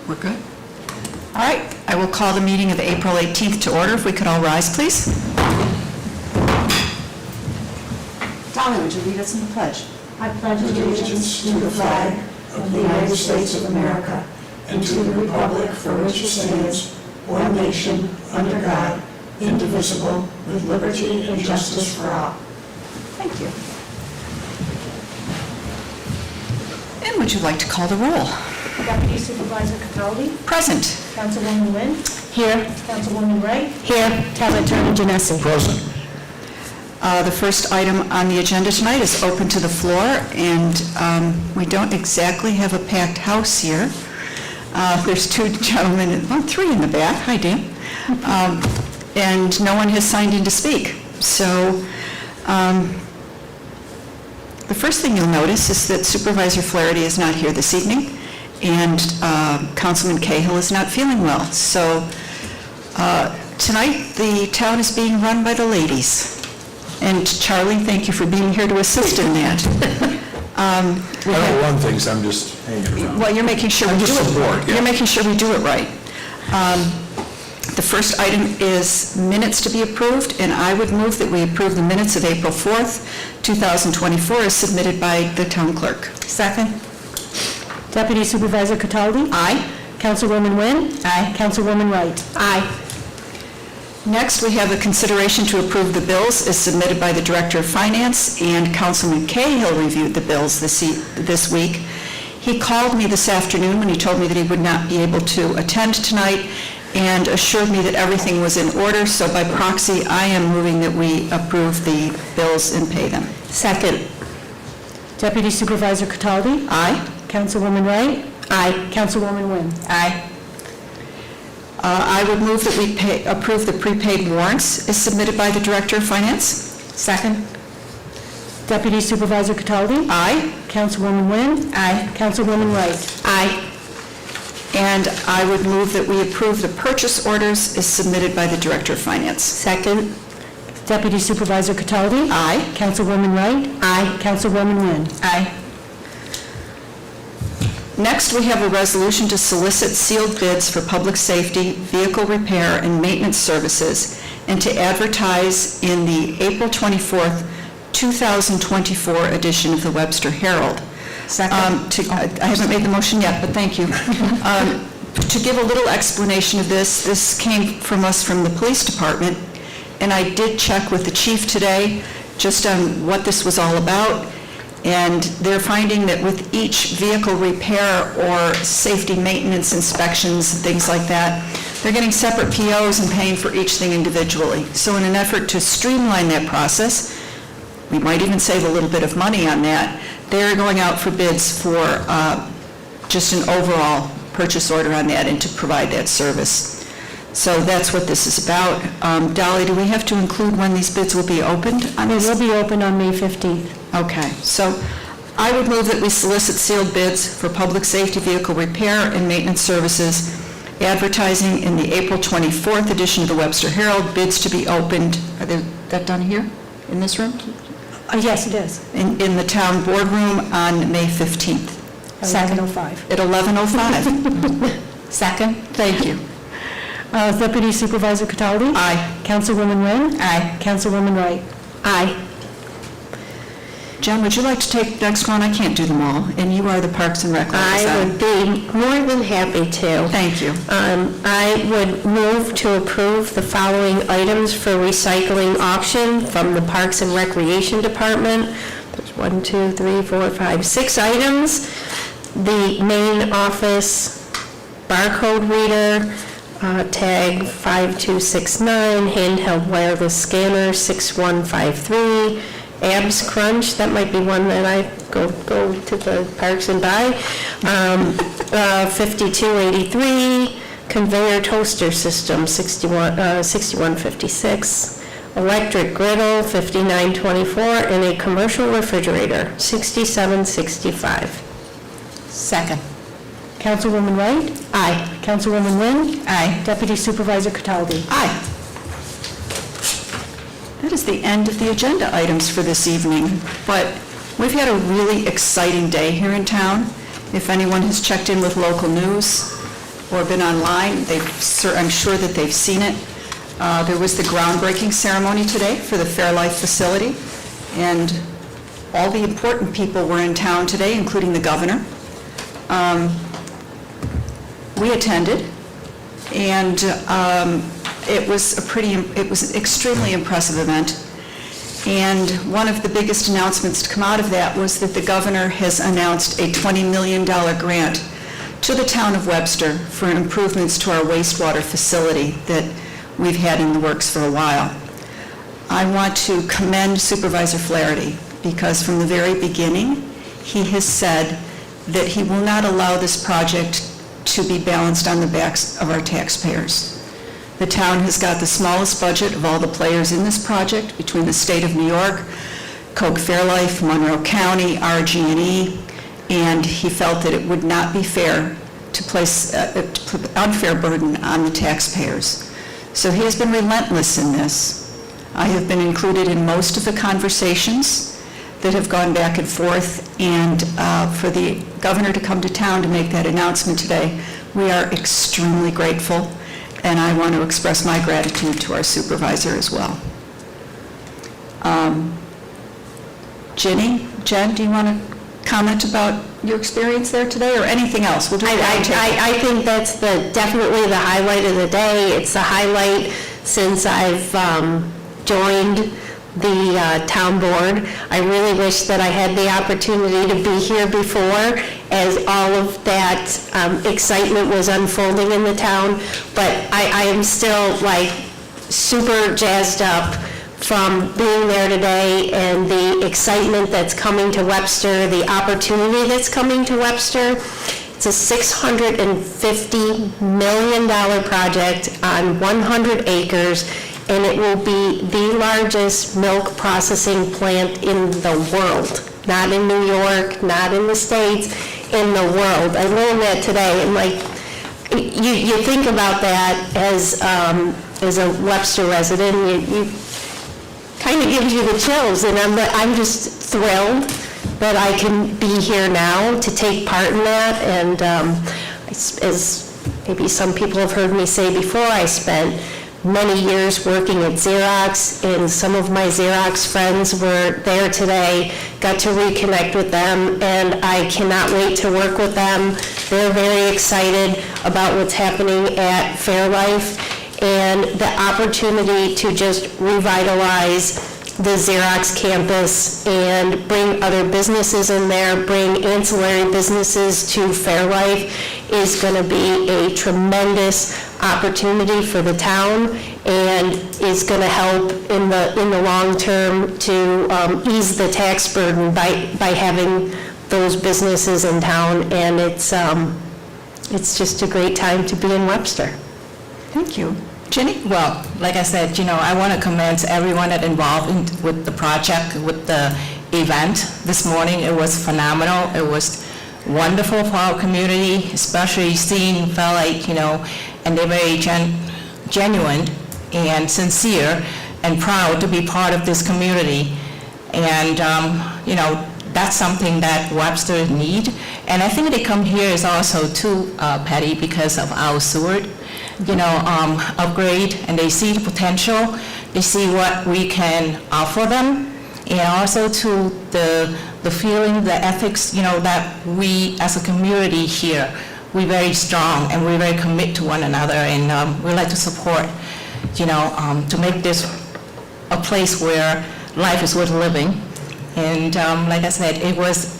We're good. All right, I will call the meeting of April 18th to order. If we could all rise, please. Dolly, would you lead us in the pledge? I pledge allegiance to the flag of the United States of America and to the republic for which it stands, one nation, under God, indivisible, with liberty and justice for all. Thank you. And would you like to call the roll? Deputy Supervisor Cataldi. Present. Councilwoman Wynn. Here. Councilwoman Wright. Here. Town Attorney Genesi. Present. The first item on the agenda tonight is open to the floor, and we don't exactly have a packed house here. There's two gentlemen, well, three in the back. Hi, Dan. And no one has signed in to speak. So the first thing you'll notice is that Supervisor Flaherty is not here this evening, and Councilman Cahill is not feeling well. So tonight the town is being run by the ladies. And Charlie, thank you for being here to assist in that. I don't run things, I'm just hanging around. Well, you're making sure we do it. Support, yeah. You're making sure we do it right. The first item is minutes to be approved, and I would move that we approve the minutes of April 4th, 2024, as submitted by the town clerk. Second. Deputy Supervisor Cataldi. Aye. Councilwoman Wynn. Aye. Councilwoman Wright. Aye. Next, we have a consideration to approve the bills as submitted by the Director of Finance, and Councilman Cahill reviewed the bills this week. He called me this afternoon when he told me that he would not be able to attend tonight and assured me that everything was in order, so by proxy, I am moving that we approve the bills and pay them. Second. Deputy Supervisor Cataldi. Aye. Councilwoman Wright. Aye. Councilwoman Wynn. Aye. I would move that we approve the prepaid warrants as submitted by the Director of Finance. Second. Deputy Supervisor Cataldi. Aye. Councilwoman Wynn. Aye. Councilwoman Wright. Aye. And I would move that we approve the purchase orders as submitted by the Director of Finance. Second. Deputy Supervisor Cataldi. Aye. Councilwoman Wright. Aye. Councilwoman Wynn. Aye. Next, we have a resolution to solicit sealed bids for public safety, vehicle repair, and maintenance services, and to advertise in the April 24th, 2024 edition of the Webster Herald. Second. I haven't made the motion yet, but thank you. To give a little explanation of this came from us from the police department, and I did check with the chief today just on what this was all about, and they're finding that with each vehicle repair or safety maintenance inspections and things like that, they're getting separate POs and paying for each thing individually. So in an effort to streamline that process, we might even save a little bit of money on that, they're going out for bids for just an overall purchase order on that and to provide that service. So that's what this is about. Dolly, do we have to include when these bids will be opened? It will be open on May 15th. Okay, so I would move that we solicit sealed bids for public safety vehicle repair and maintenance services, advertising in the April 24th edition of the Webster Herald, bids to be opened, that done here, in this room? Yes, it is. In the town boardroom on May 15th. 11:05. At 11:05. Second. Thank you. Deputy Supervisor Cataldi. Aye. Councilwoman Wynn. Aye. Councilwoman Wright. Aye. Jen, would you like to take the next one? I can't do them all, and you are the Parks and Rec. I would be more than happy to. Thank you. I would move to approve the following items for recycling auction from the Parks and Recreation Department. There's 1, 2, 3, 4, 5, 6 items. The main office barcode reader, tag 5269, handheld wireless scanner 6153, Abs Crunch, that might be one that I go to the parks and buy, 5283, conveyor toaster system 6156, electric griddle 5924, and a commercial refrigerator 6765. Second. Councilwoman Wright. Aye. Councilwoman Wynn. Aye. Deputy Supervisor Cataldi. Aye. That is the end of the agenda items for this evening, but we've had a really exciting day here in town. If anyone has checked in with local news, or been online, I'm sure that they've seen it. There was the groundbreaking ceremony today for the Fairlife facility, and all the important people were in town today, including the governor. We attended, and it was an extremely impressive event. And one of the biggest announcements to come out of that was that the governor has announced a $20 million grant to the town of Webster for improvements to our wastewater facility that we've had in the works for a while. I want to commend Supervisor Flaherty, because from the very beginning, he has said that he will not allow this project to be balanced on the backs of our taxpayers. The town has got the smallest budget of all the players in this project, between the state of New York, Coke Fairlife, Monroe County, RG&E, and he felt that it would not be fair to place to put unfair burden on the taxpayers. So he has been relentless in this. I have been included in most of the conversations that have gone back and forth, and for the governor to come to town to make that announcement today, we are extremely grateful, and I want to express my gratitude to our supervisor as well. Jen, do you want to comment about your experience there today, or anything else? We'll do a roundtable. I think that's definitely the highlight of the day. It's the highlight since I've joined the town board. I really wish that I had the opportunity to be here before, as all of that excitement was unfolding in the town, but I am still like super jazzed up from being there today, and the excitement that's coming to Webster, the opportunity that's coming to Webster. It's a $650 million project on 100 acres, and it will be the largest milk processing plant in the world. Not in New York, not in the States, in the world. I learned that today, and like, you think about that as a Webster resident, you kind of gives you the chills, and I'm just thrilled that I can be here now to take part in that. And as maybe some people have heard me say before, I spent many years working at Xerox, and some of my Xerox friends were there today, got to reconnect with them, and I cannot wait to work with them. They're very excited about what's happening at Fairlife, and the opportunity to just revitalize the Xerox campus and bring other businesses in there, bring ancillary businesses to Fairlife is going to be a tremendous opportunity for the town, and is going to help in the long term to ease the tax burden by having those businesses in town. And it's just a great time to be in Webster. Thank you. Jenny? Well, like I said, I want to commend everyone that involved with the project, with the event this morning. It was phenomenal. It was wonderful for our community, especially seeing Fairlife, and they're very genuine and sincere and proud to be part of this community. And, that's something that Webster need. And I think they come here is also too, Patty, because of our Seward, upgrade, and they see the potential, they see what we can offer them, and also to the feeling, the ethics, that we as a community here, we're very strong and we're very committed to one another, and we like to support, to make this a place where life is worth living. And like I said, it was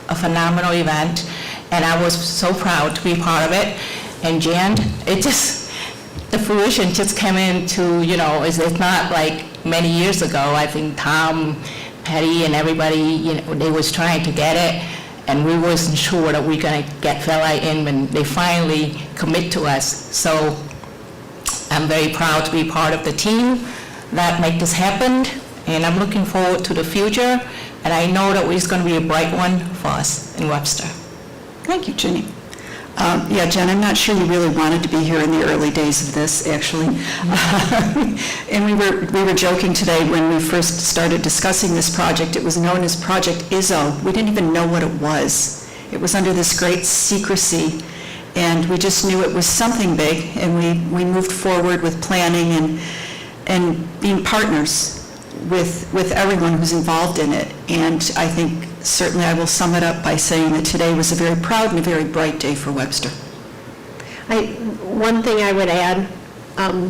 a phenomenal event, and I was so proud to be part of it. And Jan, the fruition just came into, it's not like many years ago. I think Tom, Patty, and everybody, they was trying to get it, and we wasn't sure that we're going to get Fairlife in when they finally commit to us. So I'm very proud to be part of the team that make this happen, and I'm looking forward to the future, and I know that it's going to be a bright one for us in Webster. Thank you, Jenny. Jen, I'm not sure you really wanted to be here in the early days of this, actually. And we were joking today when we first started discussing this project. It was known as Project Izzo. We didn't even know what it was. It was under this great secrecy. and we just knew it was something big, and we moved forward with planning and being partners with everyone who's involved in it. And I think certainly I will sum it up by saying that today was a very proud and a very bright day for Webster. One thing I would add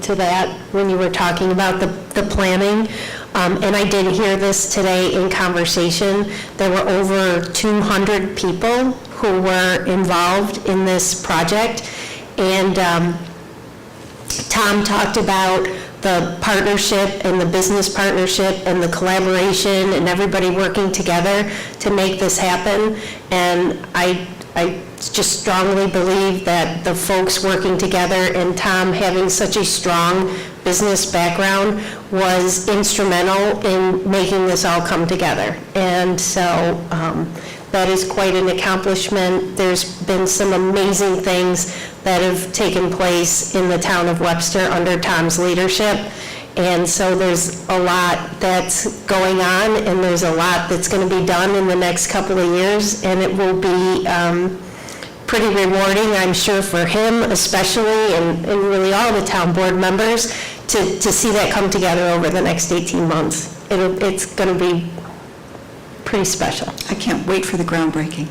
to that, when you were talking about the planning, and I did hear this today in conversation, there were over 200 people who were involved in this project, and Tom talked about the partnership and the business partnership and the collaboration and everybody working together to make this happen, and I just strongly believe that the folks working together and Tom having such a strong business background was instrumental in making this all come together. And so that is quite an accomplishment. There's been some amazing things that have taken place in the town of Webster under Tom's leadership. And so there's a lot that's going on, and there's a lot that's going to be done in the next couple of years, and it will be pretty rewarding, I'm sure, for him especially, and really all the town board members, to see that come together over the next 18 months. It's going to be pretty special. I can't wait for the groundbreaking.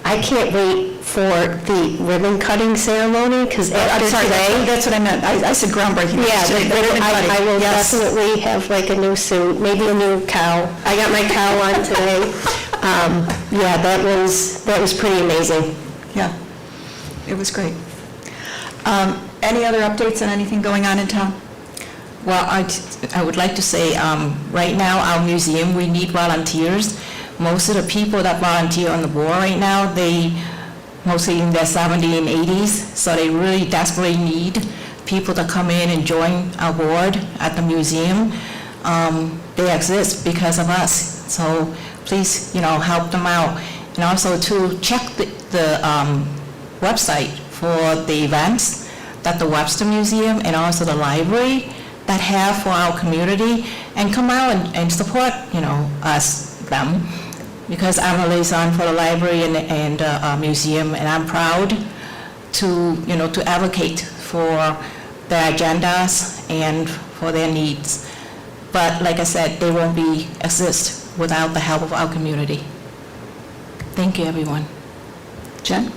I can't wait for the ribbon cutting ceremony, because after I'm sorry, today... that's what I meant. I said groundbreaking. Yeah, The ribbon cutting. I will Yes. definitely have like a new suit, maybe a new cowl. I got my cowl on today. Yeah, that was pretty amazing. Yeah, it was great. Any other updates on anything going on in town? Well, I would like to say, right now, our museum, we need volunteers. Most of the people that volunteer on the board right now, they mostly in their 70s and 80s, so they really desperately need people to come in and join our board at the museum. They exist because of us, so please, help them out. And also to check the website for the events that the Webster Museum and also the library that have for our community, and come out and support, them, because I'm a liaison for the library and museum, and I'm proud to advocate for their agendas and for their needs. But like I said, they won't exist without the help of our community. Thank you, everyone. Jen?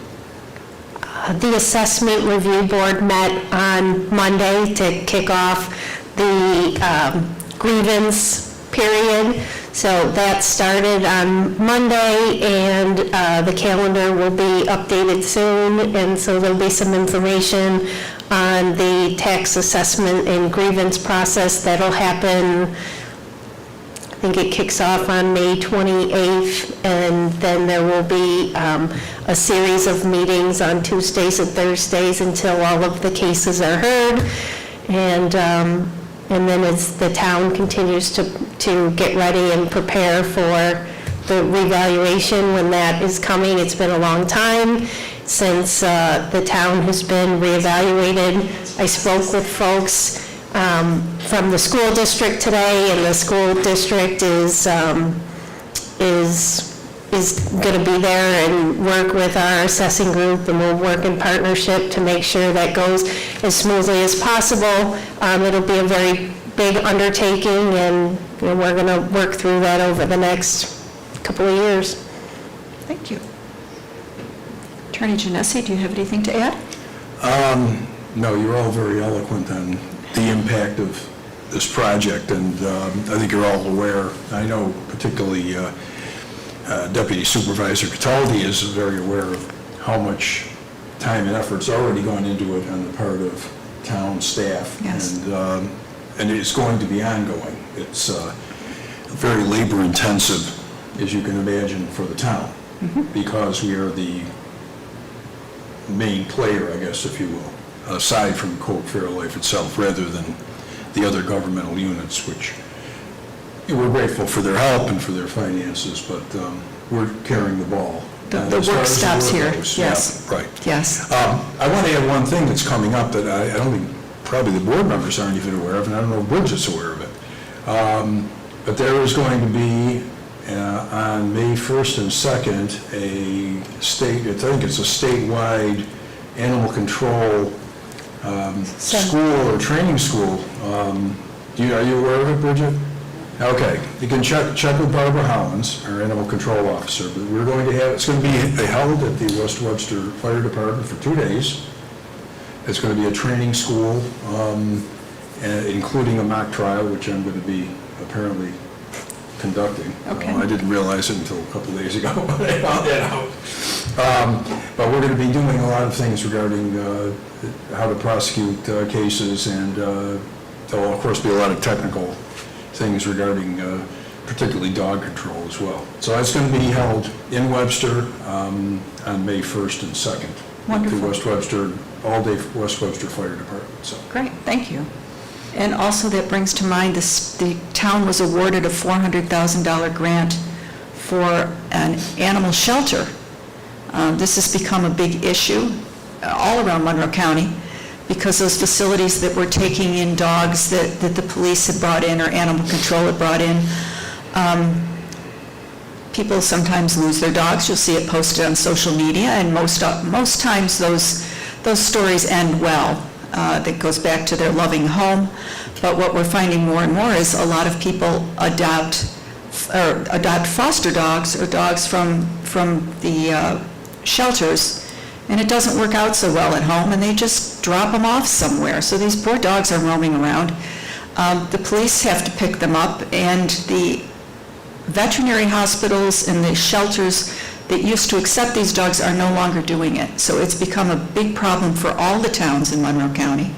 The Assessment Review Board met on Monday to kick off the grievance period. So that started on Monday, and the calendar will be updated soon, and so there'll be some information on the tax assessment and grievance process that'll happen. I think it kicks off on May 28th, and then there will be a series of meetings on Tuesdays and Thursdays until all of the cases are heard. And then as the town continues to get ready and prepare for the revaluation when that is coming, it's been a long time since the town has been reevaluated. I spoke with folks from the school district today, and the school district is going to be there and work with our assessing group, and we'll work in partnership to make sure that goes as smoothly as possible. It'll be a very big undertaking, and we're going to work through that over the next couple of years. Thank you. Attorney Genesi, do you have anything to add? No, you're all very eloquent on the impact of this project, and I think you're all aware. I know particularly Deputy Supervisor Cataldi is very aware of how much time and effort's already gone into it on the part of town staff. Yes. And it's going to be ongoing. It's very labor intensive, as you can imagine, for the town, because we are the main player, I guess, if you will, aside from Coke Fairlife itself, rather than the other governmental units, which we're grateful for their help and for their finances, but we're carrying the ball. The As far work as the stops here, goes, yes. yeah, right. Yes. I want to add one thing that's coming up that I don't think probably the board members aren't even aware of, and I don't know if Bridget's aware of it. But there is going to be, on May 1st and 2nd, I think it's a statewide animal control school or training school. Are you aware of it, Bridget? Okay, you can check with Barbara Hollins, our animal control officer, but we're going to have, it's going to be held at the West Webster Fire Department for 2 days. It's going to be a training school, including a mock trial, which I'm going to be apparently conducting. Okay. I didn't realize it until a couple of days ago when I found that out. But we're going to be doing a lot of things regarding how to prosecute cases, and there'll, of course, be a lot of technical things regarding particularly dog control as well. So that's going to be held in Webster on May 1st and 2nd. Wonderful. The West Webster, all-day West Webster Fire Department. So. Great, thank you. And also that brings to mind the town was awarded a $400,000 grant for an animal shelter. This has become a big issue all around Monroe County, because those facilities that were taking in dogs that the police had brought in or animal control had brought in, people sometimes lose their dogs. You'll see it posted on social media, and most times those stories end well. That goes back to their loving home. But what we're finding more and more is a lot of people adopt foster dogs or dogs from the shelters, and it doesn't work out so well at home, and they just drop them off somewhere. So these poor dogs are roaming around. The police have to pick them up, and the veterinary hospitals and the shelters that used to accept these dogs are no longer doing it. So it's become a big problem for all the towns in Monroe County.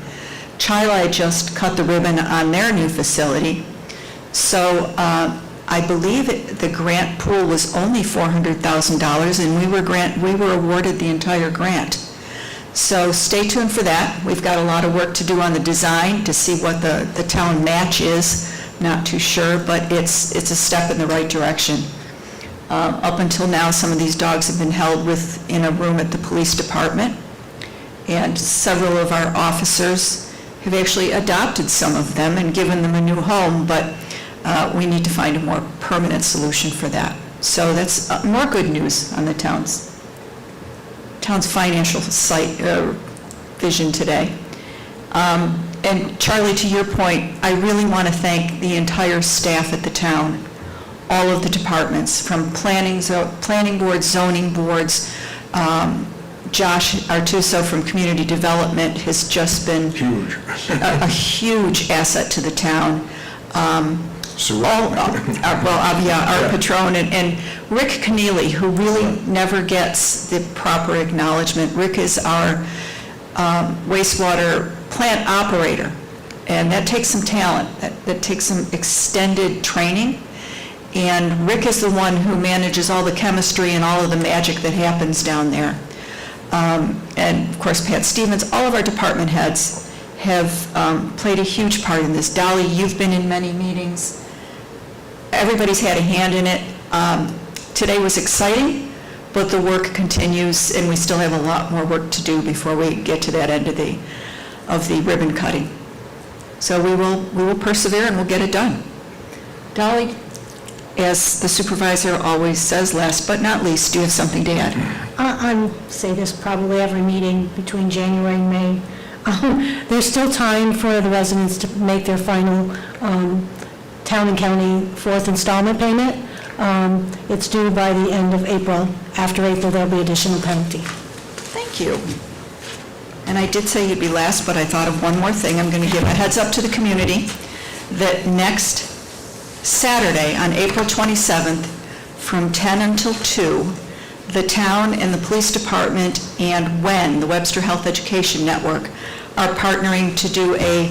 Chili just cut the ribbon on their new facility. So I believe the grant pool was only $400,000, and we were awarded the entire grant. So stay tuned for that. We've got a lot of work to do on the design to see what the town match is. Not too sure, but it's a step in the right direction. Up until now, some of these dogs have been held in a room at the police department, and several of our officers have actually adopted some of them and given them a new home, but we need to find a more permanent solution for that. So that's more good news on the town's financial vision today. And Charlie, to your point, I really want to thank the entire staff at the town, all of the departments, from planning boards, zoning boards. Josh Artuso from Community Development has just been Huge. a huge asset to the town. So, Our patron, and Rick Keneally, who really never gets the proper acknowledgement. Rick is our wastewater plant operator, and that takes some talent, that takes some extended training. And Rick is the one who manages all the chemistry and all of the magic that happens down there. And of course, Pat Stevens, all of our department heads have played a huge part in this. Dolly, you've been in many meetings. Everybody's had a hand in it. Today was exciting, but the work continues, and we still have a lot more work to do before we get to that end of the ribbon cutting. So we will persevere, and we'll get it done. Dolly, as the supervisor always says, last but not least, do you have something to add? I say this probably every meeting between January and May. There's still time for the residents to make their final town and county fourth installment payment. It's due by the end of April. After April, there'll be additional penalty. Thank you. And I did say you'd be last, but I thought of one more thing. I'm going to give a heads up to the community that next Saturday, on April 27th, from 10 until 2, the town and the police department and WEN, the Webster Health Education Network, are partnering to do a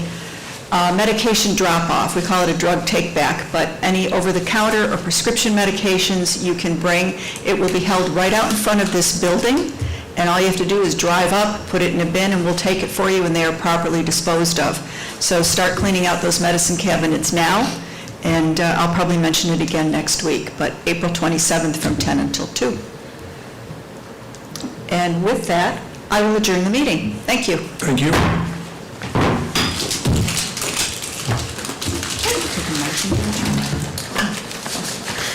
medication drop-off. We call it a drug take-back, but any over-the-counter or prescription medications you can bring. It will be held right out in front of this building, and all you have to do is drive up, put it in a bin, and we'll take it for you, and they are properly disposed of. So start cleaning out those medicine cabinets now, and I'll probably mention it again next week, but April 27th from 10 until 2. And with that, I will adjourn the meeting. Thank you. Thank you.